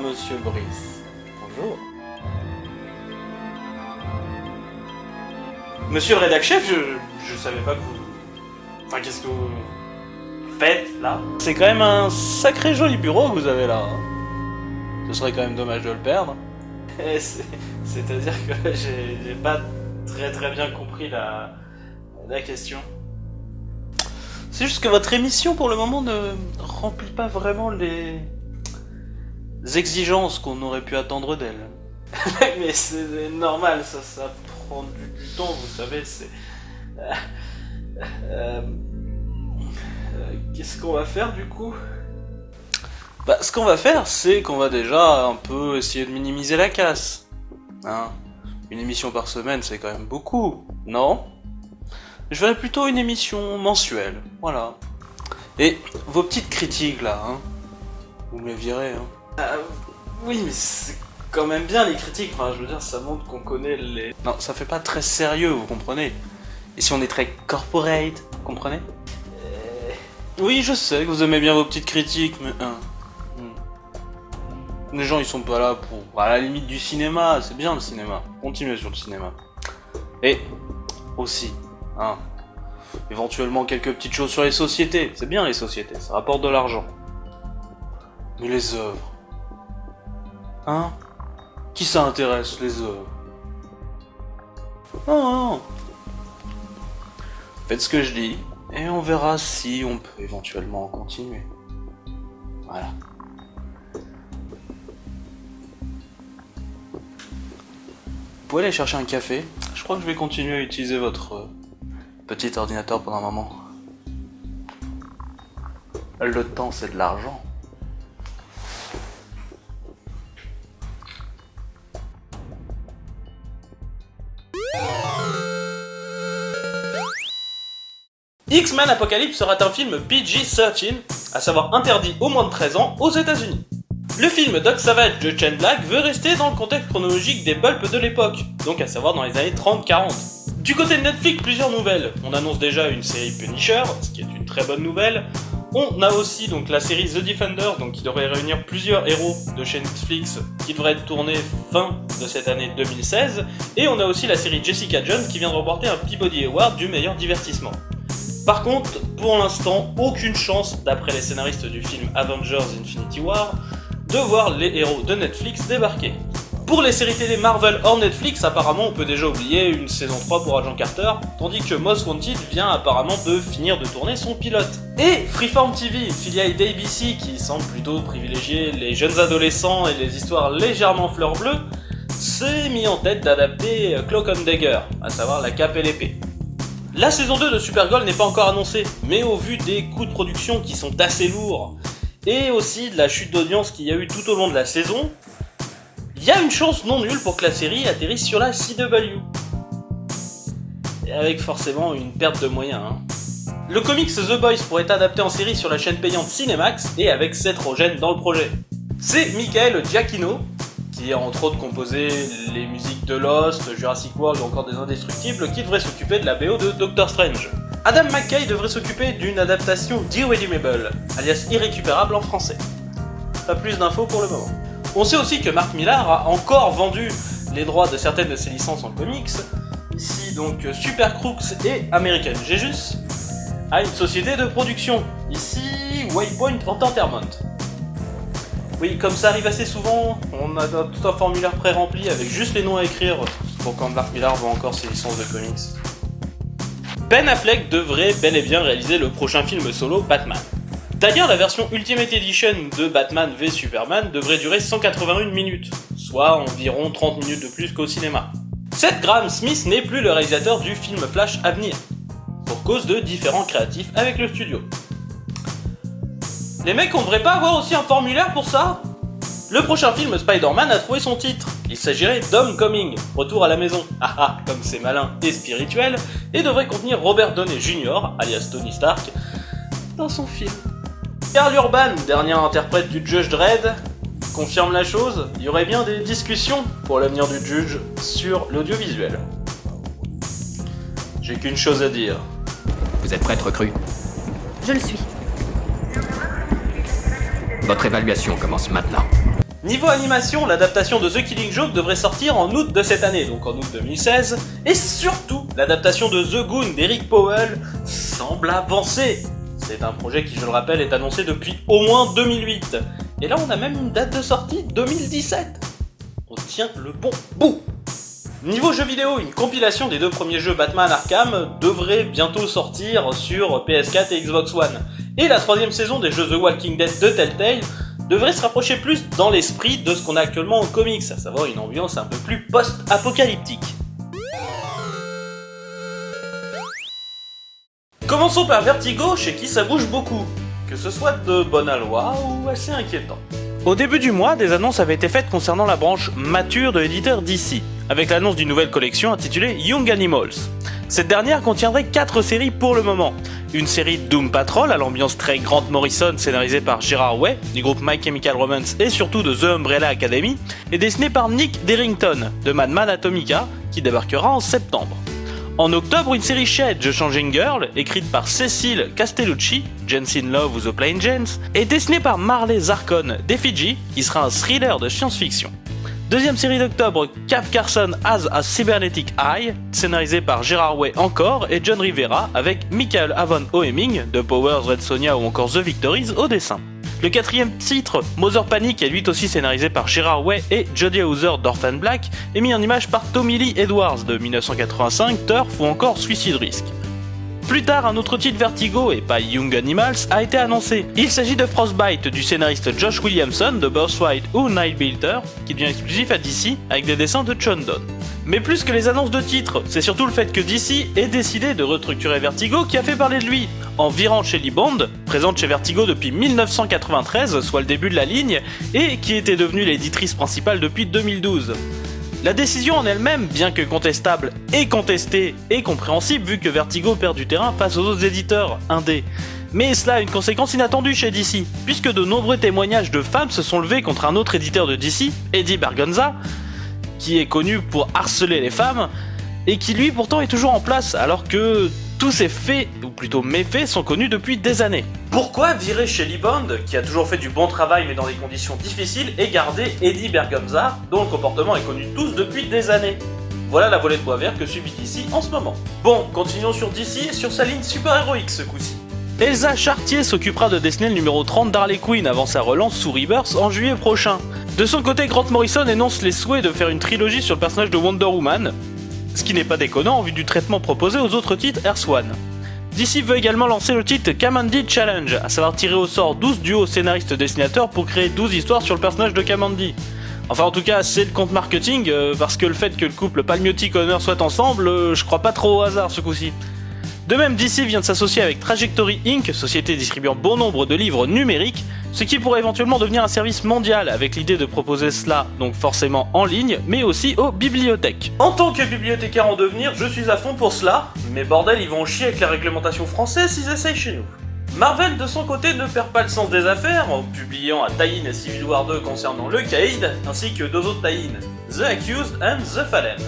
Monsieur Brice. Bonjour. Monsieur le rédac chef, je savais pas que vous... Enfin, qu'est-ce que vous faites, là? C'est quand même un sacré joli bureau que vous avez là. Hein. Ce serait quand même dommage de le perdre. C'est-à-dire que j'ai pas très bien compris la question. C'est juste que votre émission, pour le moment, ne remplit pas vraiment les exigences qu'on aurait pu attendre d'elle. Mais c'est normal, ça prend du temps, vous savez, c'est... Qu'est-ce qu'on va faire, du coup? Bah, ce qu'on va faire, c'est qu'on va déjà un peu essayer de minimiser la casse. Hein? Une émission par semaine, c'est quand même beaucoup, non? Je verrais plutôt une émission mensuelle, voilà. Et vos petites critiques, là, hein? Vous me les virez, hein? Oui, mais c'est quand même bien, les critiques. Enfin, je veux dire, ça montre qu'on connaît les... Non, ça fait pas très sérieux, vous comprenez? Et si on est très corporate, vous comprenez? Oui, je sais que vous aimez bien vos petites critiques, mais... Les gens, ils sont pas là pour... À la limite du cinéma, c'est bien le cinéma. Continuez sur le cinéma. Et aussi, hein, éventuellement quelques petites choses sur les sociétés. C'est bien les sociétés, ça rapporte de l'argent. Mais les œuvres... Hein? Qui ça intéresse, les œuvres? Non. Faites ce que je dis, et on verra si on peut éventuellement continuer. Voilà. Vous pouvez aller chercher un café? Je crois que je vais continuer à utiliser votre petit ordinateur pendant un moment. Le temps, c'est de l'argent. X-Men Apocalypse sera un film PG-13, à savoir interdit aux moins de 13 ans aux États-Unis. Le film Doc Savage de Shane Black veut rester dans le contexte chronologique des pulps de l'époque, donc à savoir dans les années 30-40. Du côté de Netflix, plusieurs nouvelles. On annonce déjà une série Punisher, ce qui est une très bonne nouvelle. On a aussi donc la série The Defender, donc qui devrait réunir plusieurs héros de chez Netflix, qui devrait être tournée fin de cette année 2016. Et on a aussi la série Jessica Jones, qui vient de remporter un Peabody Award du meilleur divertissement. Par contre, pour l'instant, aucune chance, d'après les scénaristes du film Avengers Infinity War, de voir les héros de Netflix débarquer. Pour les séries télé Marvel hors Netflix, apparemment on peut déjà oublier une saison 3 pour Agent Carter, tandis que Most Wanted vient apparemment de finir de tourner son pilote. Et Freeform TV, filiale d'ABC qui semble plutôt privilégier les jeunes adolescents et les histoires légèrement fleur bleue, s'est mis en tête d'adapter Cloak and Dagger, à savoir la cape et l'épée. La saison 2 de Supergirl n'est pas encore annoncée, mais au vu des coûts de production qui sont assez lourds, et aussi de la chute d'audience qu'il y a eu tout au long de la saison, il y a une chance non nulle pour que la série atterrisse sur la CW. Et avec forcément une perte de moyens. Hein. Le comics The Boys pourrait être adapté en série sur la chaîne payante Cinemax, et avec Seth Rogen dans le projet. C'est Michael Giacchino, qui a entre autres composé les musiques de Lost, Jurassic World ou encore des Indestructibles, qui devrait s'occuper de la BO de Doctor Strange. Adam McKay devrait s'occuper d'une adaptation d'Irredeemable, alias Irrécupérable en français. Pas plus d'infos pour le moment. On sait aussi que Mark Millar a encore vendu les droits de certaines de ses licences en comics, ici donc Super Crooks et American Jesus, à une société de production, ici Waypoint Entertainment. Oui, comme ça arrive assez souvent, on a tout un formulaire pré-rempli avec juste les noms à écrire pour quand Mark Millar vend encore ses licences de comics. Ben Affleck devrait bel et bien réaliser le prochain film solo Batman. D'ailleurs, la version Ultimate Edition de Batman v Superman devrait durer 181 minutes, soit environ 30 minutes de plus qu'au cinéma. Seth Graham Smith n'est plus le réalisateur du film Flash à venir, pour cause de différents créatifs avec le studio. Les mecs, on devrait pas avoir aussi un formulaire pour ça? Le prochain film Spider-Man a trouvé son titre. Il s'agirait d'Homecoming, retour à la maison. Ah ah, comme c'est malin et spirituel, et devrait contenir Robert Downey Jr., alias Tony Stark, dans son film. Karl Urban, dernier interprète du Judge Dredd, confirme la chose, il y aurait bien des discussions pour l'avenir du Judge sur l'audiovisuel. J'ai qu'une chose à dire. Vous êtes prêtre recrue? Je le suis. Votre évaluation commence maintenant. Niveau animation, l'adaptation de The Killing Joke devrait sortir en août de cette année, donc en août 2016, et surtout, l'adaptation de The Goon d'Eric Powell semble avancer. C'est un projet qui, je le rappelle, est annoncé depuis au moins 2008. Et là, on a même une date de sortie, 2017. On tient le bon bout. Niveau jeux vidéo, une compilation des 2 premiers jeux Batman Arkham devrait bientôt sortir sur PS4 et Xbox One. Et la 3ème saison des jeux The Walking Dead de Telltale devrait se rapprocher plus dans l'esprit de ce qu'on a actuellement en comics, à savoir une ambiance un peu plus post-apocalyptique. Commençons par Vertigo, chez qui ça bouge beaucoup, que ce soit de bonne aloi ou assez inquiétant. Au début du mois, des annonces avaient été faites concernant la branche mature de l'éditeur DC, avec l'annonce d'une nouvelle collection intitulée Young Animals. Cette dernière contiendrait 4 séries pour le moment. Une série Doom Patrol à l'ambiance très Grant Morrison scénarisée par Gerard Way, du groupe My Chemical Romance et surtout de The Umbrella Academy, et dessinée par Nick Derrington, de Madman Atomica, qui débarquera en septembre. En octobre, une série Shed, The Changing Girl, écrite par Cecil Castellucci, Jensen Love ou The Plain Janes, et dessinée par Marley Zarkon d'Effigy, qui sera un thriller de science-fiction. Deuxième série d'octobre, Cav Carson Has a Cybernetic Eye, scénarisée par Gerard Way encore et John Rivera, avec Michael Avon Oeming, de Powers, Red Sonja ou encore The Victories au dessin. Le 4ème titre, Mother Panic, est lui aussi scénarisé par Gerard Way et Jody Houser d'Orphan Black, et mis en image par Tommy Lee Edwards de 1985, Turf ou encore Suicide Risk. Plus tard, un autre titre Vertigo, et pas Young Animals, a été annoncé. Il s'agit de Frostbite du scénariste Josh Williamson de Birthright ou Nightbuilder, qui devient exclusif à DC avec des dessins de John Donne. Mais plus que les annonces de titres, c'est surtout le fait que DC ait décidé de restructurer Vertigo qui a fait parler de lui, en virant Shelley Bond, présente chez Vertigo depuis 1993, soit le début de la ligne, et qui était devenue l'éditrice principale depuis 2012. La décision en elle-même, bien que contestable et contestée et compréhensible vu que Vertigo perd du terrain face aux autres éditeurs indés. Mais cela a une conséquence inattendue chez DC, puisque de nombreux témoignages de femmes se sont levés contre un autre éditeur de DC, Eddie Berganza, qui est connu pour harceler les femmes, et qui lui pourtant est toujours en place, alors que tous ces faits, ou plutôt méfaits, sont connus depuis des années. Pourquoi virer Shelley Bond, qui a toujours fait du bon travail mais dans des conditions difficiles, et garder Eddie Berganza, dont le comportement est connu de tous depuis des années? Voilà la volée de bois vert que subit DC en ce moment. Bon, continuons sur DC et sur sa ligne super-héroïque ce coup-ci. Elsa Chartier s'occupera de dessiner le numéro 30 d'Harley Quinn avant sa relance sous Rebirth en juillet prochain. De son côté, Grant Morrison énonce les souhaits de faire une trilogie sur le personnage de Wonder Woman, ce qui n'est pas déconnant en vue du traitement proposé aux autres titres Earth One. DC veut également lancer le titre Kamandi Challenge, à savoir tirer au sort 12 duos scénaristes-dessinateurs pour créer 12 histoires sur le personnage de Kamandi. Enfin en tout cas c'est le compte marketing, parce que le fait que le couple Palmiotti-Connor soit ensemble, je crois pas trop au hasard ce coup-ci. De même, DC vient de s'associer avec Trajectory Inc., société distribuant bon nombre de livres numériques, ce qui pourrait éventuellement devenir un service mondial, avec l'idée de proposer cela donc forcément en ligne, mais aussi aux bibliothèques. En tant que bibliothécaire en devenir, je suis à fond pour cela, mais bordel, ils vont chier avec la réglementation française s'ils essayent chez nous. Marvel de son côté ne perd pas le sens des affaires, en publiant un tie-in à Civil War 2 concernant le Caïd, ainsi que 2 autres tie-in, The Accused and The Fallen.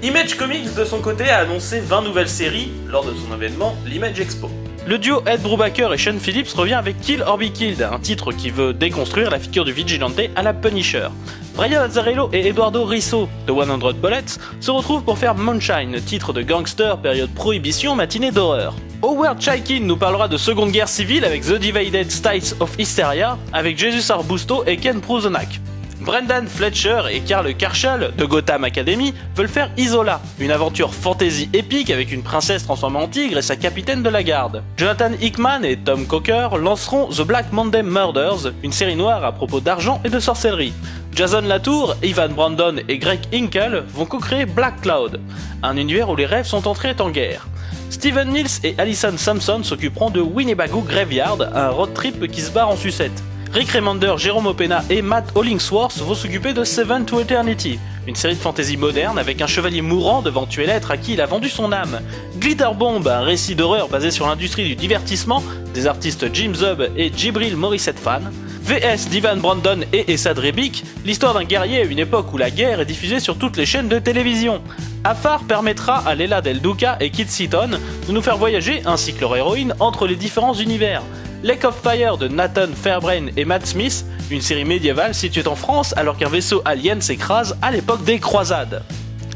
Image Comics de son côté a annoncé 20 nouvelles séries lors de son événement, l'Image Expo. Le duo Ed Brubaker et Sean Phillips revient avec Kill or Be Killed, un titre qui veut déconstruire la figure du vigilante à la Punisher. Brian Azzarello et Eduardo Risso, de 100 Bullets, se retrouvent pour faire Moonshine, titre de gangster période prohibition matinée d'horreur. Howard Chaykin nous parlera de Seconde Guerre civile avec The Divided States of Hysteria, avec Jesus Arbusto et Ken Prusanak. Brendan Fletcher et Karl Karchel de Gotham Academy veulent faire Isola, une aventure fantasy épique avec une princesse transformée en tigre et sa capitaine de la garde. Jonathan Hickman et Tom Coker lanceront The Black Monday Murders, une série noire à propos d'argent et de sorcellerie. Jason Latour, Ivan Brandon et Greg Hinkle vont co-créer Black Cloud, un univers où les rêves sont entrés en guerre. Stephen Mills et Allison Sampson s'occuperont de Winnebago Graveyard, un road trip qui se barre en sucette. Rick Remender, Jérôme Opena et Matt Hollingsworth vont s'occuper de Seven to Eternity, une série de fantasy moderne avec un chevalier mourant devant tuer l'être à qui il a vendu son âme. Glitter Bomb, un récit d'horreur basé sur l'industrie du divertissement, des artistes Jim Zub et Djibril Morissette Fan. VS d'Ivan Brandon et Essad Rebic, l'histoire d'un guerrier à une époque où la guerre est diffusée sur toutes les chaînes de télévision. Afar permettra à Leila Del Duca et Kit Seaton de nous faire voyager, ainsi que leur héroïne, entre les différents univers. Lake of Fire de Nathan Fairbrain et Matt Smith, une série médiévale située en France alors qu'un vaisseau alien s'écrase à l'époque des croisades.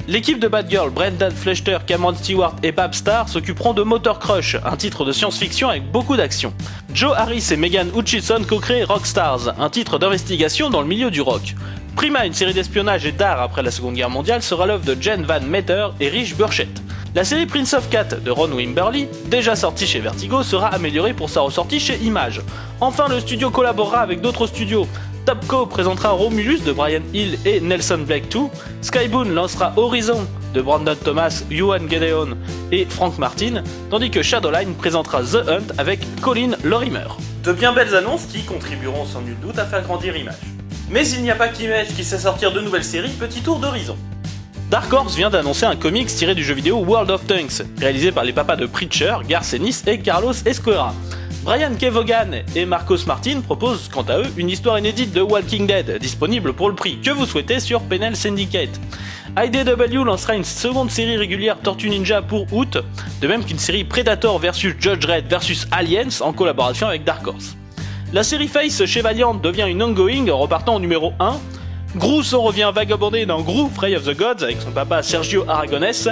L'équipe de Batgirl, Brendan Fleischer, Cameron Stewart et Bab Starr s'occuperont de Motor Crush, un titre de science-fiction avec beaucoup d'action. Joe Harris et Megan Hutchinson co-créent Rockstars, un titre d'investigation dans le milieu du rock. Prima, une série d'espionnage et d'art après la Seconde Guerre mondiale, sera l'œuvre de Jen Van Meter et Rich Burchett. La série Prince of Cat de Ron Wimberly, déjà sortie chez Vertigo, sera améliorée pour sa ressortie chez Image. Enfin, le studio collaborera avec d'autres studios. Topco présentera Romulus de Brian Hill et Nelson Blake 2, Skybound lancera Horizon de Brandon Thomas, Ewan Gedeon et Frank Martin, tandis que Shadowline présentera The Hunt avec Colin Lorimer. De bien belles annonces qui contribueront sans nul doute à faire grandir Image. Mais il n'y a pas qu'Image qui sait sortir de nouvelles séries, petit tour d'horizon. Dark Horse vient d'annoncer un comics tiré du jeu vidéo World of Tanks, réalisé par les papas de Preacher, Garth Ennis et Carlos Escuera. Brian K. Vaughan et Marcos Martin proposent quant à eux une histoire inédite de Walking Dead, disponible pour le prix que vous souhaitez sur Penel Syndicate. IDW lancera une seconde série régulière Tortue Ninja pour août, de même qu'une série Predator vs Judge Dredd vs Aliens en collaboration avec Dark Horse. La série Face chez Valiant devient une ongoing en repartant au numéro 1. Grousson revient vagabonder dans Gru, Fray of the Gods avec son papa Sergio Aragonés.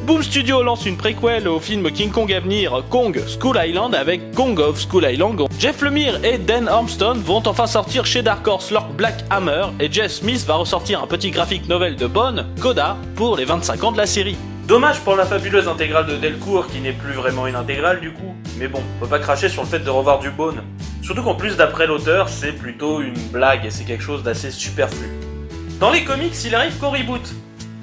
Boom Studio lance une préquelle au film King Kong à venir, Kong Skull Island avec Kong of Skull Island. Jeff Lemire et Dan Armstrong vont enfin sortir chez Dark Horse leur Black Hammer et Jeff Smith va ressortir un petit graphic novel de Bone, Coda, pour les 25 ans de la série. Dommage pour la fabuleuse intégrale de Delcourt qui n'est plus vraiment une intégrale du coup, mais bon, faut pas cracher sur le fait de revoir du Bone. Surtout qu'en plus d'après l'auteur, c'est plutôt une blague et c'est quelque chose d'assez superflu. Dans les comics, il arrive qu'on reboot.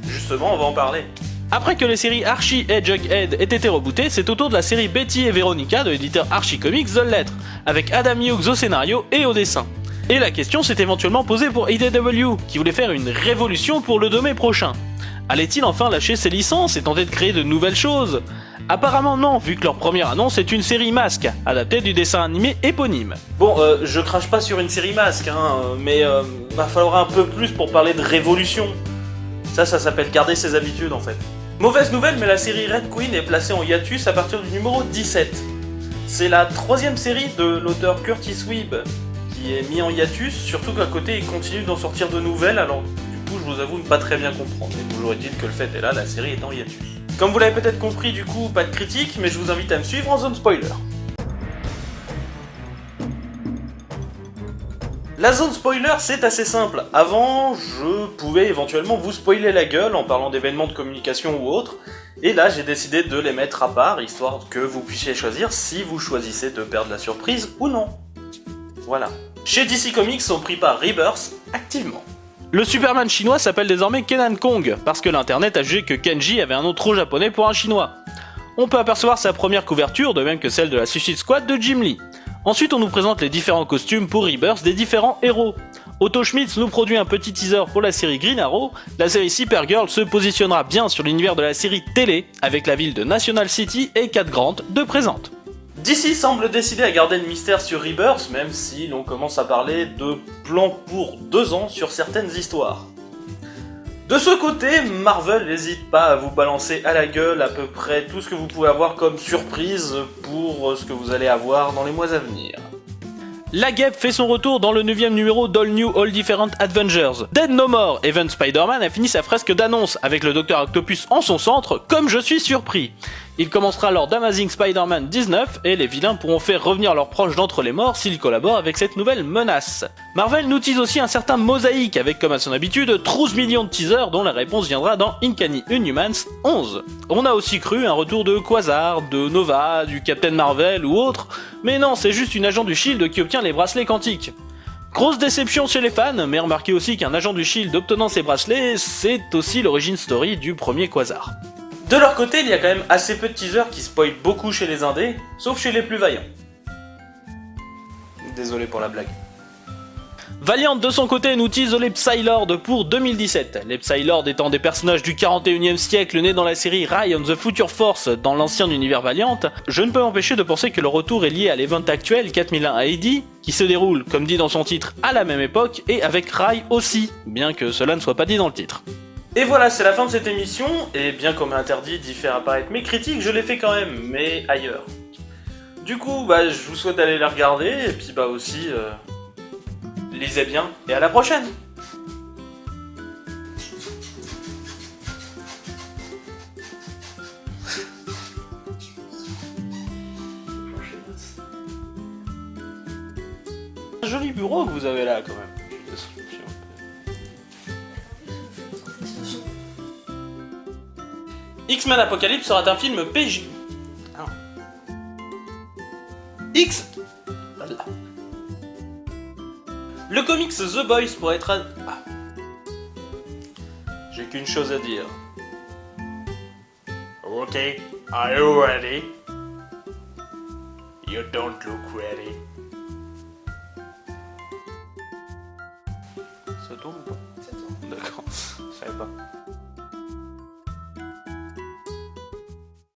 Justement, on va en parler. Après que les séries Archie et Jughead aient été rebootées, c'est au tour de la série Betty et Veronica de l'éditeur Archie Comics The Lettre, avec Adam Hughes au scénario et au dessin. Et la question s'est éventuellement posée pour IDW, qui voulait faire une révolution pour le 2 mai prochain. Allait-il enfin lâcher ses licences et tenter de créer de nouvelles choses ? Apparemment non, vu que leur première annonce est une série Masque, adaptée du dessin animé éponyme. Bon, je crache pas sur une série Masque, mais va falloir un peu plus pour parler de révolution. Ça s'appelle garder ses habitudes en fait. Mauvaise nouvelle, mais la série Red Queen est placée en hiatus à partir du numéro 17. C'est la 3ème série de l'auteur Curtis Weeb qui est mis en hiatus, surtout qu'à côté il continue d'en sortir de nouvelles, alors du coup je vous avoue ne pas très bien comprendre. Mais toujours est-il que le fait est là, la série est en hiatus. Comme vous l'avez peut-être compris, du coup, pas de critique, mais je vous invite à me suivre en zone spoiler. La zone spoiler, c'est assez simple. Avant, je pouvais éventuellement vous spoiler la gueule en parlant d'événements de communication ou autres, et là, j'ai décidé de les mettre à part, histoire que vous puissiez choisir si vous choisissez de perdre la surprise ou non. Voilà. Chez DC Comics, on prie par Rebirth activement. Le Superman chinois s'appelle désormais Kenan Kong, parce que l'internet a jugé que Kenji avait un nom trop japonais pour un chinois. On peut apercevoir sa première couverture, de même que celle de la Suicide Squad de Jim Lee. Ensuite, on nous présente les différents costumes pour Rebirth des différents héros. Otto Schmitz nous produit un petit teaser pour la série Green Arrow. La série Supergirl se positionnera bien sur l'univers de la série télé, avec la ville de National City et Cat Grant de présente. DC semble décidé à garder le mystère sur Rebirth, même si l'on commence à parler de plans pour 2 ans sur certaines histoires. De ce côté, Marvel n'hésite pas à vous balancer à la gueule à peu près tout ce que vous pouvez avoir comme surprise pour ce que vous allez avoir dans les mois à venir. La guêpe fait son retour dans le 9ème numéro d'All New All Different Adventures. Dead No More, Even Spider-Man a fini sa fresque d'annonce avec le Dr Octopus en son centre, comme je suis surpris. Il commencera lors d'Amazing Spider-Man 19 et les vilains pourront faire revenir leurs proches d'entre les morts s'ils collaborent avec cette nouvelle menace. Marvel nous tease aussi un certain Mosaïque avec comme à son habitude 12 millions de teasers dont la réponse viendra dans Uncanny Inhumans 11. On a aussi cru un retour de Quasar, de Nova, du Captain Marvel ou autre, mais non, c'est juste une agent du Shield qui obtient les bracelets quantiques. Grosse déception chez les fans, mais remarquez aussi qu'un agent du Shield obtenant ses bracelets, c'est aussi l'origin story du premier Quasar. De leur côté, il y a quand même assez peu de teasers qui spoilent beaucoup chez les indés, sauf chez les plus vaillants. Désolé pour la blague. Valiant de son côté nous tease les Psylords pour 2017. Les Psylords étant des personnages du 41e siècle nés dans la série Rai on the Future Force dans l'ancien univers Valiant, je ne peux m'empêcher de penser que le retour est lié à l'event actuel 4001 AD, qui se déroule, comme dit dans son titre, à la même époque et avec Rai aussi, bien que cela ne soit pas dit dans le titre. Et voilà, c'est la fin de cette émission, et bien qu'on m'a interdit d'y faire apparaître mes critiques, je l'ai fait quand même, mais ailleurs. Du coup, bah, je vous souhaite d'aller les regarder, et puis bah aussi, lisez bien, et à la prochaine. Un joli bureau que vous avez là, quand même. X-Men Apocalypse sera un film PJ. Ah. Voilà. Le comics The Boys pourrait être... Ah. J'ai qu'une chose à dire. Ok, are you ready? You don't look ready.